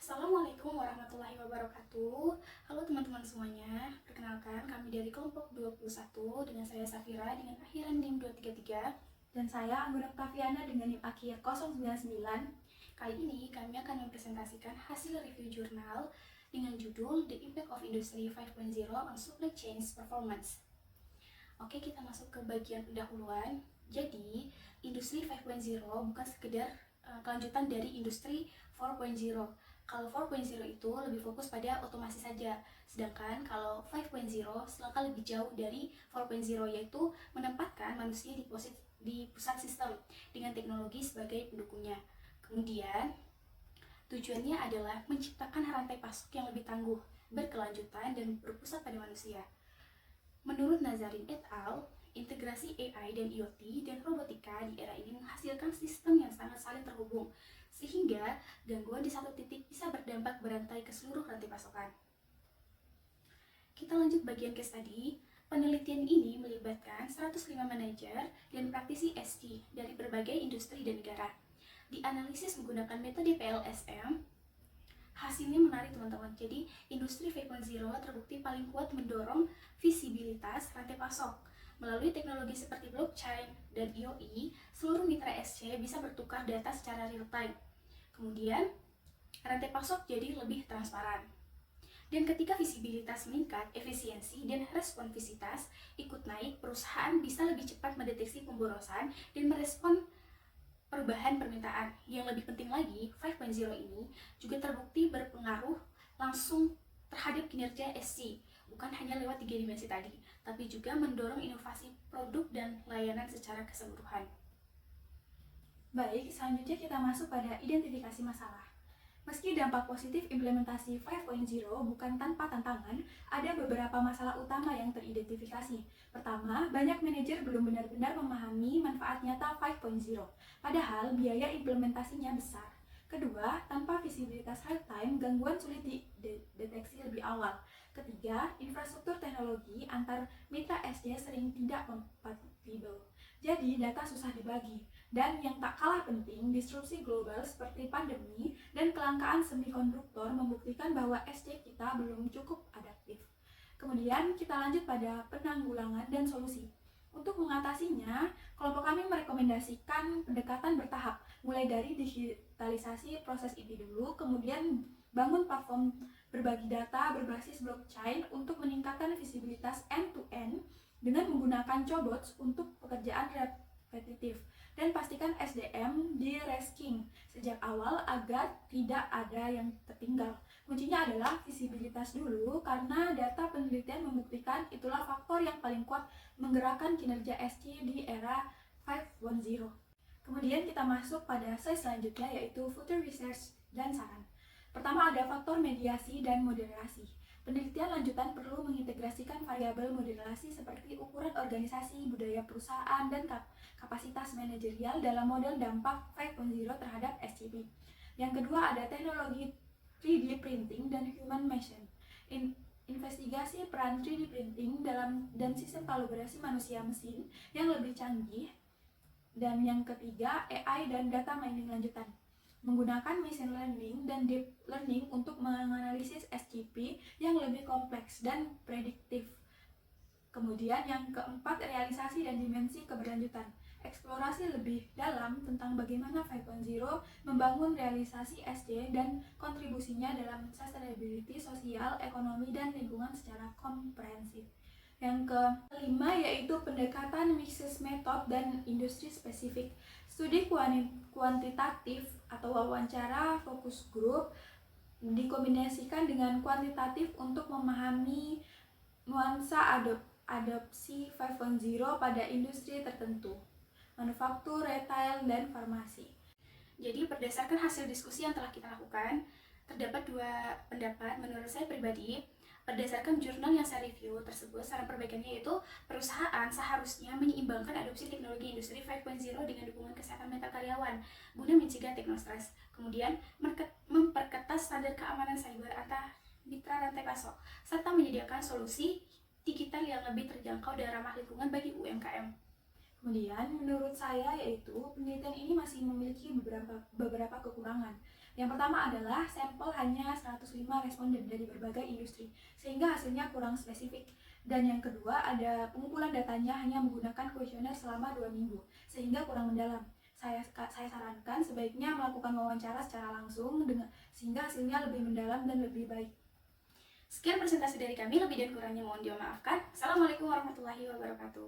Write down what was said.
Assalamualaikum warahmatullahi wabarakatuh. Halo teman-teman semuanya. Perkenalkan, kami dari kelompok 21 dengan saya Safira dengan akhiran NIM 233 dan saya Angguna Octaviana dengan NIM akhir 099. Kali ini kami akan mempresentasikan hasil review jurnal dengan judul The Impact of Industry 5.0 on Supply Chain Performance. Oke, kita masuk ke bagian pendahuluan. Jadi, Industri 5.0 bukan sekedar kelanjutan dari Industri 4.0. Kalau 4.0 itu lebih fokus pada otomasi saja, sedangkan kalau 5.0 selangkah lebih jauh dari 4.0, yaitu menempatkan manusia di pusat sistem dengan teknologi sebagai pendukungnya. Kemudian, tujuannya adalah menciptakan rantai pasok yang lebih tangguh, berkelanjutan, dan berpusat pada manusia. Menurut Nazarin et al., integrasi AI dan IoT dan robotika di era ini menghasilkan sistem yang sangat saling terhubung, sehingga gangguan di satu titik bisa berdampak berantai ke seluruh rantai pasokan. Kita lanjut bagian case study. Penelitian ini melibatkan 105 manajer dan praktisi ST dari berbagai industri dan negara. Dianalisis menggunakan metode PLSM. Hasilnya menarik teman-teman. Jadi, Industri 5.0 terbukti paling kuat mendorong visibilitas rantai pasok. Melalui teknologi seperti blockchain dan IoE, seluruh mitra SC bisa bertukar data secara real time. Kemudian, rantai pasok jadi lebih transparan. Dan ketika visibilitas meningkat, efisiensi dan responsivitas ikut naik, perusahaan bisa lebih cepat mendeteksi pemborosan dan merespon perubahan permintaan. Yang lebih penting lagi, 5.0 ini juga terbukti berpengaruh langsung terhadap kinerja SC, bukan hanya lewat 3 dimensi tadi, tapi juga mendorong inovasi produk dan layanan secara keseluruhan. Baik, selanjutnya kita masuk pada identifikasi masalah. Meski dampak positif implementasi 5.0 bukan tanpa tantangan, ada beberapa masalah utama yang teridentifikasi. Pertama, banyak manajer belum benar-benar memahami manfaat nyata 5.0, padahal biaya implementasinya besar. Kedua, tanpa visibilitas real-time, gangguan sulit dideteksi lebih awal. Ketiga, infrastruktur teknologi antar mitra SD sering tidak kompatibel, jadi data susah dibagi. Dan yang tak kalah penting, disrupsi global seperti pandemi dan kelangkaan semikonduktor membuktikan bahwa SD kita belum cukup adaptif. Kemudian kita lanjut pada penanggulangan dan solusi. Untuk mengatasinya, kelompok kami merekomendasikan pendekatan bertahap, mulai dari digitalisasi proses inti dulu, kemudian bangun platform berbagi data berbasis blockchain untuk meningkatkan visibilitas end-to-end dengan menggunakan cobots untuk pekerjaan repetitif, dan pastikan SDM di resking sejak awal agar tidak ada yang tertinggal. Kuncinya adalah visibilitas dulu, karena data penelitian membuktikan itulah faktor yang paling kuat menggerakkan kinerja SC di era 5.0. Kemudian kita masuk pada slide selanjutnya, yaitu future research dan saran. Pertama, ada faktor mediasi dan moderasi. Penelitian lanjutan perlu mengintegrasikan variabel moderasi seperti ukuran organisasi, budaya perusahaan, dan kapasitas manajerial dalam model dampak 5.0 terhadap SCP. Yang kedua, ada teknologi 3D printing dan human machine. Investigasi peran 3D printing dan sistem kolaborasi manusia-mesin yang lebih canggih. Dan yang ketiga, AI dan data mining lanjutan. Menggunakan machine learning dan deep learning untuk menganalisis SCP yang lebih kompleks dan prediktif. Kemudian yang keempat, realisasi dan dimensi keberlanjutan. Eksplorasi lebih dalam tentang bagaimana 5.0 membangun realisasi SC dan kontribusinya dalam sustainability sosial, ekonomi, dan lingkungan secara komprehensif. Yang kelima yaitu pendekatan mixed method dan industri spesifik. Studi kuantitatif atau wawancara fokus group dikombinasikan dengan kuantitatif untuk memahami nuansa adopsi 5.0 pada industri tertentu, manufaktur, retail, dan farmasi. Jadi berdasarkan hasil diskusi yang telah kita lakukan, terdapat dua pendapat menurut saya pribadi. Berdasarkan jurnal yang saya review tersebut, saran perbaikannya yaitu perusahaan seharusnya menyeimbangkan adopsi teknologi industri 5.0 dengan dukungan kesehatan mental karyawan guna mencegah teknostres. Kemudian memperketat standar keamanan cyber antar mitra rantai pasok, serta menyediakan solusi digital yang lebih terjangkau dan ramah lingkungan bagi UMKM. Kemudian menurut saya yaitu penelitian ini masih memiliki beberapa kekurangan. Yang pertama adalah sampel hanya 105 responden dari berbagai industri, sehingga hasilnya kurang spesifik. Dan yang kedua ada pengumpulan datanya hanya menggunakan kuesioner selama 2 minggu, sehingga kurang mendalam. Saya sarankan sebaiknya melakukan wawancara secara langsung sehingga hasilnya lebih mendalam dan lebih baik. Sekian presentasi dari kami, lebih dan kurangnya mohon dimaafkan. Assalamualaikum warahmatullahi wabarakatuh.